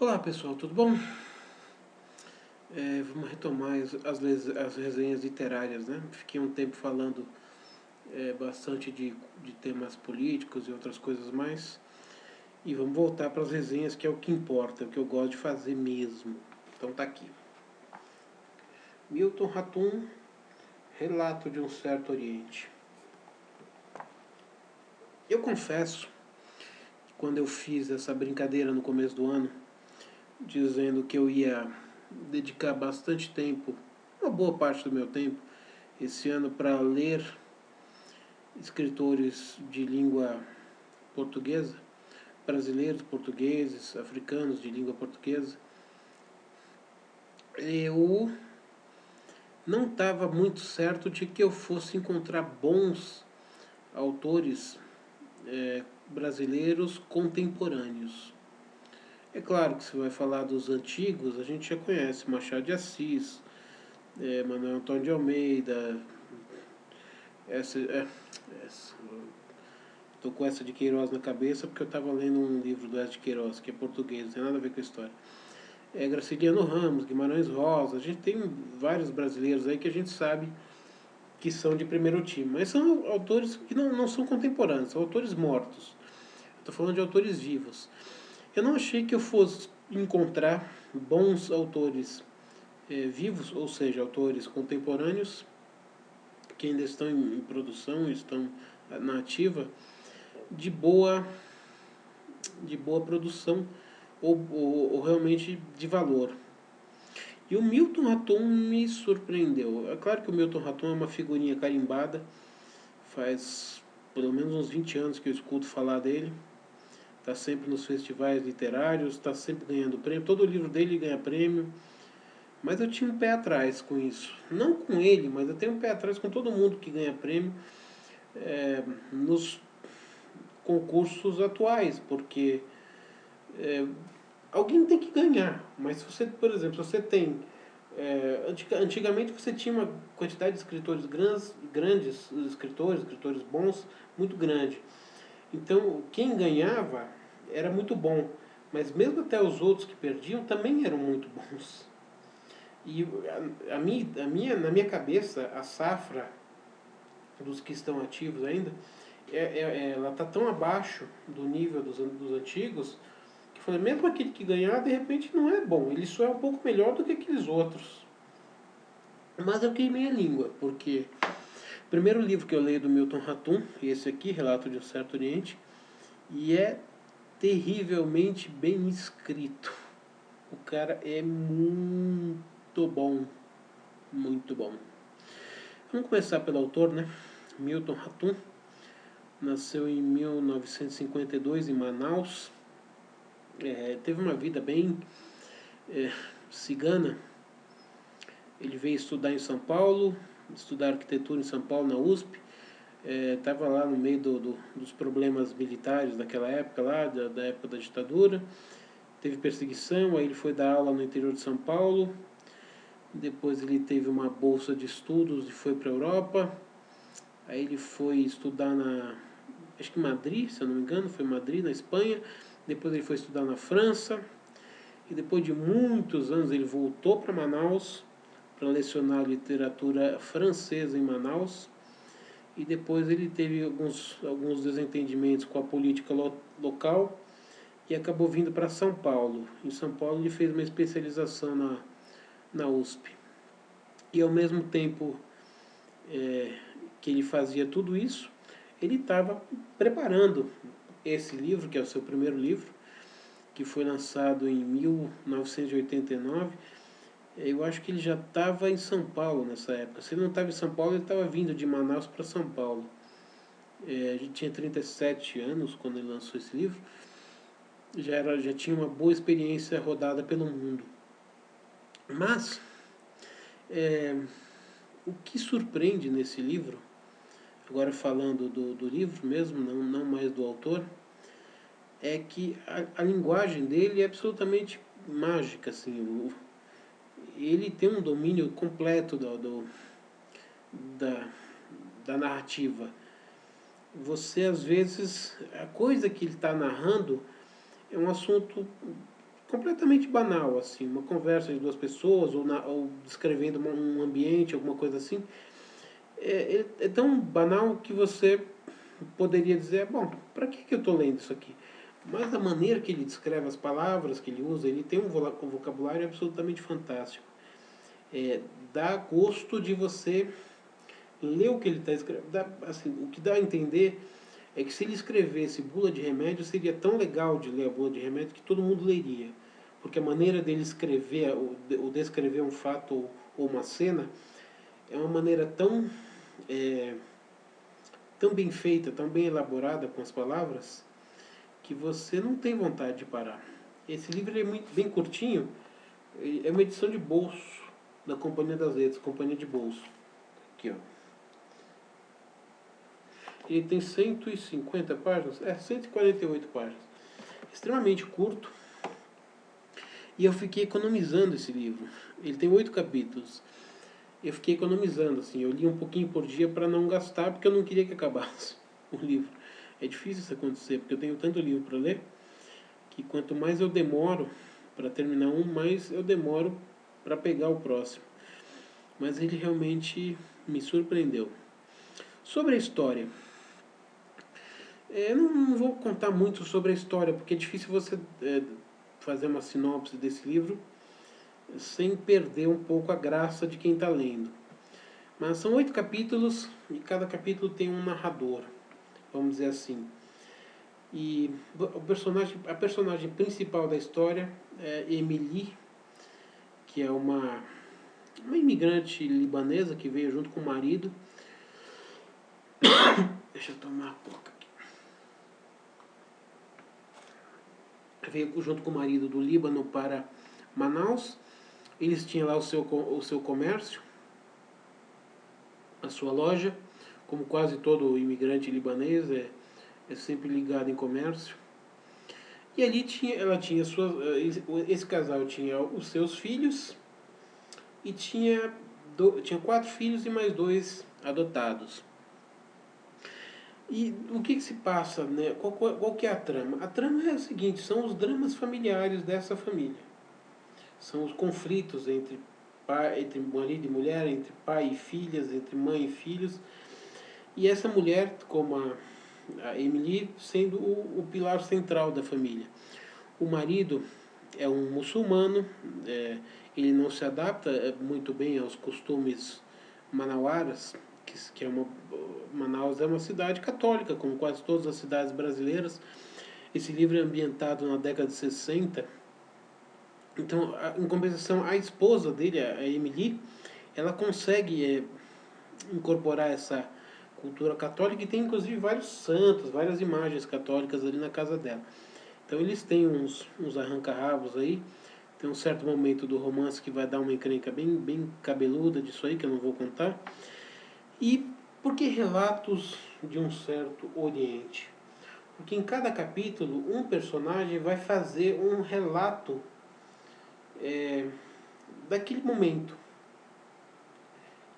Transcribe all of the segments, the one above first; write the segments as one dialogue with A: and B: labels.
A: Olá pessoal, tudo bom? Vamos retomar as resenhas literárias, né? Fiquei um tempo falando bastante de temas políticos e outras coisas mais. E vamos voltar para as resenhas, que é o que importa, é o que eu gosto de fazer mesmo. Então tá aqui. Milton Ratum, Relato de um Certo Oriente. Eu confesso que quando eu fiz essa brincadeira no começo do ano, dizendo que eu ia dedicar bastante tempo, uma boa parte do meu tempo, esse ano para ler escritores de língua portuguesa, brasileiros, portugueses, africanos de língua portuguesa, eu não estava muito certo de que eu fosse encontrar bons autores brasileiros contemporâneos. É claro que você vai falar dos antigos, a gente já conhece Machado de Assis, Manuel Antônio de Almeida, estou com essa de Queiroz na cabeça porque eu estava lendo um livro do S. de Queiroz, que é português, não tem nada a ver com a história. Graciliano Ramos, Guimarães Rosa, a gente tem vários brasileiros aí que a gente sabe que são de primeiro time, mas são autores que não são contemporâneos, são autores mortos. Estou falando de autores vivos. Eu não achei que eu fosse encontrar bons autores vivos, ou seja, autores contemporâneos que ainda estão em produção, estão na ativa, de boa, de boa produção ou realmente de valor. E o Milton Raton me surpreendeu. É claro que o Milton Raton é uma figurinha carimbada, faz pelo menos uns 20 anos que eu escuto falar dele, está sempre nos festivais literários, está sempre ganhando prêmio, todo livro dele ganha prêmio, mas eu tinha um pé atrás com isso. Não com ele, mas eu tenho um pé atrás com todo mundo que ganha prêmio nos concursos atuais, porque é, alguém tem que ganhar, mas se você, por exemplo, se você tem antigamente você tinha uma quantidade de escritores grandes, escritores bons, muito grande. Então, quem ganhava era muito bom, mas mesmo até os outros que perdiam também eram muito bons. E na minha cabeça, a safra dos que estão ativos ainda, ela está tão abaixo do nível dos antigos, que eu falei, mesmo aquele que ganhar, de repente não é bom, ele só é um pouco melhor do que aqueles outros. Mas eu queimei a língua, porque o primeiro livro que eu leio do Milton Ratum, esse aqui, Relato de um Certo Oriente, e é terrivelmente bem escrito. O cara é muito bom, muito bom. Vamos começar pelo autor, né? Milton Ratum, nasceu em 1952 em Manaus, teve uma vida bem cigana. Ele veio estudar em São Paulo, estudar arquitetura em São Paulo, na USP. Estava lá no meio dos problemas militares daquela época, lá, da época da ditadura. Teve perseguição, aí ele foi dar aula no interior de São Paulo. Depois ele teve uma bolsa de estudos e foi para a Europa. Aí ele foi estudar acho que Madrid, se eu não me engano, foi Madrid, na Espanha. Depois ele foi estudar na França. E depois de muitos anos ele voltou para Manaus para lecionar literatura francesa em Manaus. E depois ele teve alguns desentendimentos com a política local e acabou vindo para São Paulo. Em São Paulo ele fez uma especialização na USP. E ao mesmo tempo que ele fazia tudo isso, ele estava preparando esse livro, que é o seu primeiro livro, que foi lançado em 1989. Eu acho que ele já estava em São Paulo nessa época. Se ele não estava em São Paulo, ele estava vindo de Manaus para São Paulo. A gente tinha 37 anos quando ele lançou esse livro. Já tinha uma boa experiência rodada pelo mundo. Mas, o que surpreende nesse livro, agora falando do livro mesmo, não mais do autor, é que a linguagem dele é absolutamente mágica. Assim, ele tem um domínio completo da, da narrativa. Você, às vezes, a coisa que ele está narrando é um assunto completamente banal, assim, uma conversa de duas pessoas, ou descrevendo um ambiente, alguma coisa assim. É tão banal que você poderia dizer, bom, para que eu estou lendo isso aqui? Mas a maneira que ele descreve as palavras que ele usa, ele tem um vocabulário absolutamente fantástico. Dá gosto de você ler o que ele está escrevendo. Assim, o que dá a entender é que se ele escrevesse bula de remédio, seria tão legal de ler a bula de remédio que todo mundo leria. Porque a maneira dele escrever, ou descrever um fato ou uma cena, é uma maneira é, tão bem feita, tão bem elaborada com as palavras, que você não tem vontade de parar. Esse livro é muito, bem curtinho, é uma edição de bolso da Companhia das Letras, Companhia de Bolso. Aqui, ó. Ele tem 150 páginas, 148 páginas. Extremamente curto. E eu fiquei economizando esse livro. Ele tem 8 capítulos. Eu fiquei economizando, assim, eu li um pouquinho por dia para não gastar, porque eu não queria que acabasse o livro. É difícil isso acontecer, porque eu tenho tanto livro para ler, que quanto mais eu demoro para terminar um, mais eu demoro para pegar o próximo. Mas ele realmente me surpreendeu. Sobre a história, eu não vou contar muito sobre a história, porque é difícil você fazer uma sinopse desse livro sem perder um pouco a graça de quem está lendo. Mas são 8 capítulos e cada capítulo tem um narrador, vamos dizer assim. E a personagem principal da história é Emily, que é uma imigrante libanesa que veio junto com o marido. Deixa eu tomar a coca aqui. Veio junto com o marido do Líbano para Manaus. Eles tinham lá o seu comércio, a sua loja, como quase todo imigrante libanês é sempre ligado em comércio. E ali esse casal tinha os seus filhos e tinha 4 filhos e mais 2 adotados. E o que se passa, né? Qual que é a trama? A trama é a seguinte, são os dramas familiares dessa família. São os conflitos entre marido e mulher, entre pai e filhas, entre mãe e filhos. E essa mulher, como a Emily, sendo o pilar central da família. O marido é um muçulmano, ele não se adapta muito bem aos costumes manauaras, que Manaus é uma cidade católica, como quase todas as cidades brasileiras. Esse livro é ambientado na década de 60. Então, em compensação, a esposa dele, a Emily, ela consegue incorporar essa cultura católica e tem inclusive vários santos, várias imagens católicas ali na casa dela. Então eles têm uns arranca-rabos aí. Tem um certo momento do romance que vai dar uma encrenca bem cabeluda disso aí, que eu não vou contar. E por que relatos de um certo Oriente? Porque em cada capítulo um personagem vai fazer um relato daquele momento.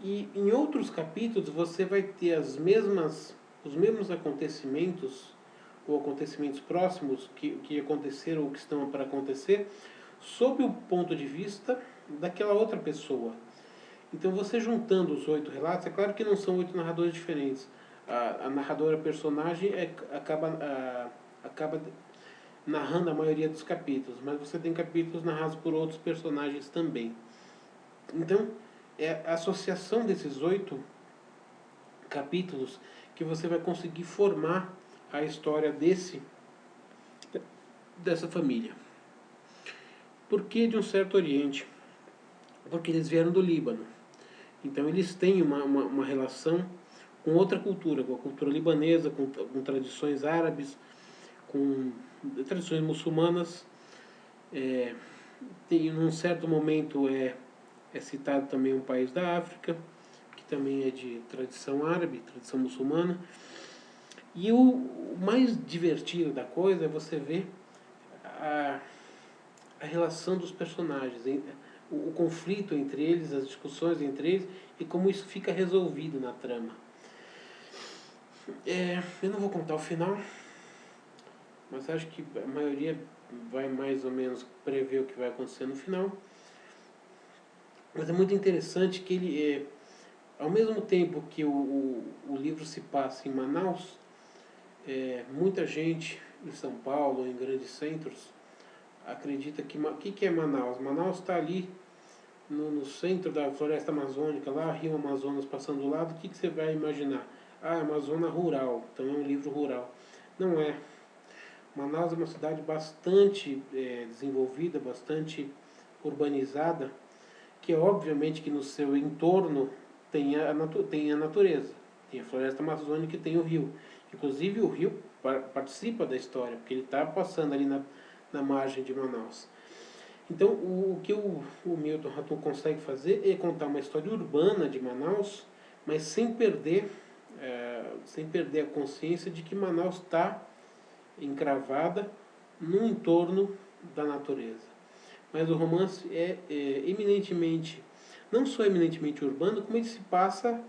A: E em outros capítulos você vai ter os mesmos acontecimentos, ou acontecimentos próximos que aconteceram ou que estão para acontecer, sob o ponto de vista daquela outra pessoa. Então você juntando os 8 relatos, é claro que não são 8 narradores diferentes. A narradora personagem acaba narrando a maioria dos capítulos, mas você tem capítulos narrados por outros personagens também. Então, é a associação desses 8 capítulos que você vai conseguir formar a história dessa família. Por que de um certo Oriente? Porque eles vieram do Líbano. Então eles têm uma relação com outra cultura, com a cultura libanesa, com tradições árabes, com tradições muçulmanas. Em um certo momento é citado também um país da África, que também é de tradição árabe, tradição muçulmana. E o mais divertido da coisa é você ver a relação dos personagens, o conflito entre eles, as discussões entre eles e como isso fica resolvido na trama. Eu não vou contar o final, mas acho que a maioria vai mais ou menos prever o que vai acontecer no final. Mas é muito interessante que ele, ao mesmo tempo que o livro se passa em Manaus, muita gente em São Paulo, em grandes centros, acredita que é Manaus? Manaus está ali no centro da floresta amazônica, lá, Rio Amazonas passando do lado. O que você vai imaginar? Ah, é uma zona rural, então é um livro rural. Não é. Manaus é uma cidade bastante desenvolvida, bastante urbanizada, que é obviamente que no seu entorno tem a natureza, tem a floresta amazônica e tem o rio. Inclusive o rio participa da história, porque ele está passando ali na margem de Manaus. Então o que o Milton Ratum consegue fazer é contar uma história urbana de Manaus, mas sem perder a consciência de que Manaus está encravada no entorno da natureza. Mas o romance é eminentemente, não só eminentemente urbano, como ele se passa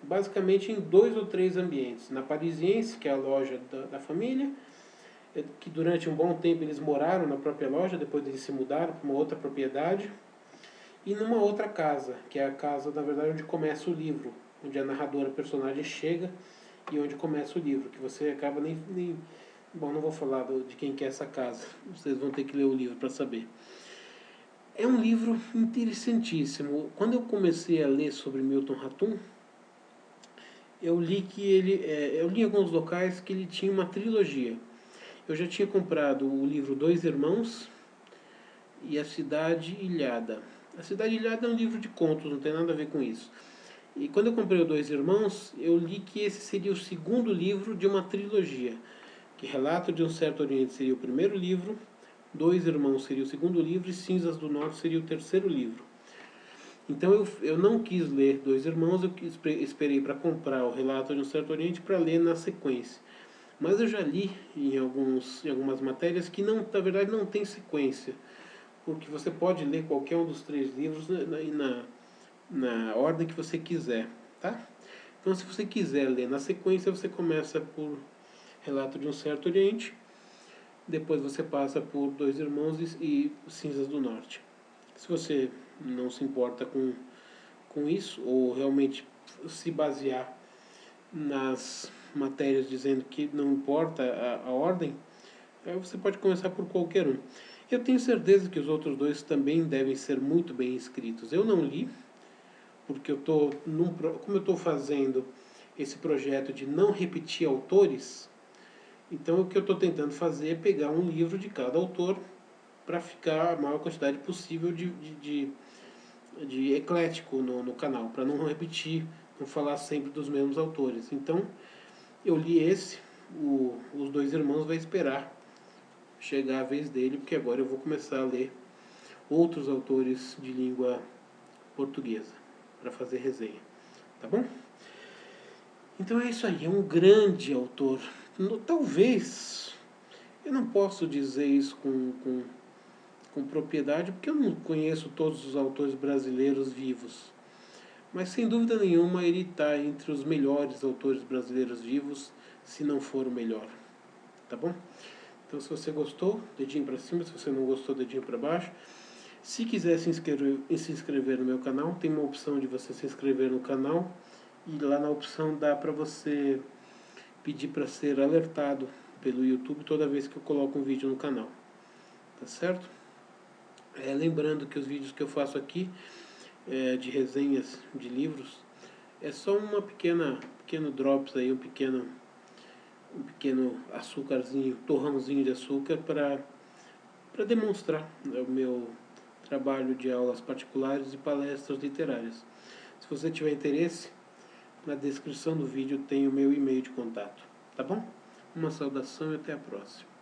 A: basicamente em 2 ou 3 ambientes. Na Parisiense, que é a loja da família, que durante um bom tempo eles moraram na própria loja, depois eles se mudaram para uma outra propriedade, e numa outra casa, que é a casa, na verdade, onde começa o livro, onde a narradora, a personagem, chega e onde começa o livro, que você acaba nem bom, não vou falar de quem que é essa casa, vocês vão ter que ler o livro para saber. É um livro interessantíssimo. Quando eu comecei a ler sobre Milton Ratum, eu li eu li em alguns locais que ele tinha uma trilogia. Eu já tinha comprado o livro Dois Irmãos e A Cidade Ilhada. A Cidade Ilhada é um livro de contos, não tem nada a ver com isso. E quando eu comprei o Dois Irmãos, eu li que esse seria o segundo livro de uma trilogia. Que Relato de um Certo Oriente seria o primeiro livro, Dois Irmãos seria o segundo livro e Cinzas do Norte seria o terceiro livro. Então eu não quis ler Dois Irmãos, eu esperei para comprar o Relato de um Certo Oriente para ler na sequência. Mas eu já li em algumas matérias que não, na verdade não tem sequência, porque você pode ler qualquer um dos 3 livros na ordem que você quiser, tá? Então se você quiser ler na sequência, você começa por Relato de um Certo Oriente, depois você passa por Dois Irmãos e Cinzas do Norte. Se você não se importa com isso, ou realmente se basear nas matérias dizendo que não importa a ordem, você pode começar por qualquer um. Eu tenho certeza que os outros 2 também devem ser muito bem escritos. Eu não li, porque como eu estou fazendo esse projeto de não repetir autores, então o que eu estou tentando fazer é pegar um livro de cada autor para ficar a maior quantidade possível de eclético no canal, para não repetir, não falar sempre dos mesmos autores. Então eu li esse, Os Dois Irmãos vai esperar chegar a vez dele, porque agora eu vou começar a ler outros autores de língua portuguesa para fazer resenha, tá bom? Então é isso aí, é um grande autor. Talvez, eu não posso dizer isso com propriedade, porque eu não conheço todos os autores brasileiros vivos. Mas sem dúvida nenhuma ele está entre os melhores autores brasileiros vivos, se não for o melhor. Tá bom? Então se você gostou, dedinho para cima, se você não gostou, dedinho para baixo. Se quiser se inscrever no meu canal, tem uma opção de você se inscrever no canal, e lá na opção dá para você pedir para ser alertado pelo YouTube toda vez que eu coloco um vídeo no canal. Tá certo? Lembrando que os vídeos que eu faço aqui de resenhas de livros é só uma pequeno drops aí, um pequeno açúcarzinho, torrãozinho de açúcar para demonstrar o meu trabalho de aulas particulares e palestras literárias. Se você tiver interesse, na descrição do vídeo tem o meu e-mail de contato, tá bom? Uma saudação e até a próxima.